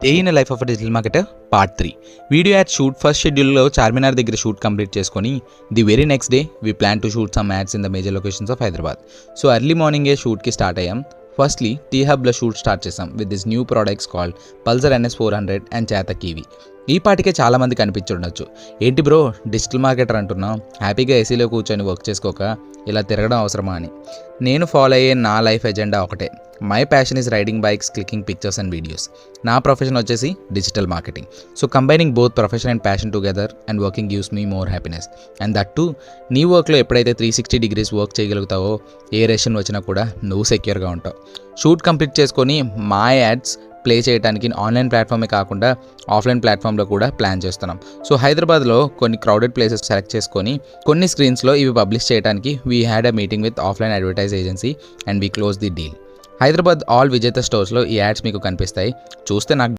Day in life of digital marketer part 3. Video ad shoot first షెడ్యూల్లో చార్మినార్ దగ్గర shoot complete చేసుకొని the very next day we plan to shoot some ads in the major locations of Hyderabad. So early మార్నింగే షూట్కి start అయ్యాం. Firstly tea హబ్లో shoot start చేసాం with this new products called Pulsar NS400 and Chetak EV. ఈ పాటికే చాలామంది కనిపించుండొచ్చు, ఏంటి bro digital marketer అంటున్నాం, హ్యాపీగా ఏసీలో కూర్చొని వర్క్ చేసుకోక ఇలా తిరగడం అవసరమా అని. నేను ఫాలో అయ్యే నా లైఫ్ ఎజెండా ఒకటే, my passion is riding bikes, clicking pictures and videos. నా ప్రొఫెషన్ వచ్చేసి digital marketing. So combining both profession and passion together and working gives me more happiness. And that to నీ వర్క్లో ఎప్పుడైతే 360 degrees work చేయగలుగుతావో ఏ ration వచ్చినా కూడా నువ్వు సెక్యూర్గా ఉంటావు. Shoot complete చేసుకొని మా యాడ్స్ ప్లే చేయడానికి ఆన్లైన్ ప్లాట్ఫామే కాకుండా ఆఫ్లైన్ ప్లాట్ఫామ్లో కూడా ప్లాన్ చేస్తున్నాం. సో హైదరాబాద్లో కొన్ని క్రౌడెడ్ ప్లేసెస్ సెలెక్ట్ చేసుకొని కొన్ని స్క్రీన్స్లో ఇవి పబ్లిష్ చేయడానికి we had a meeting with offline advertise agency and we close the deal. Hyderabad all విజేత స్టోర్స్లో ఈ యాడ్స్ మీకు కనిపిస్తాయి. చూస్తే నాకు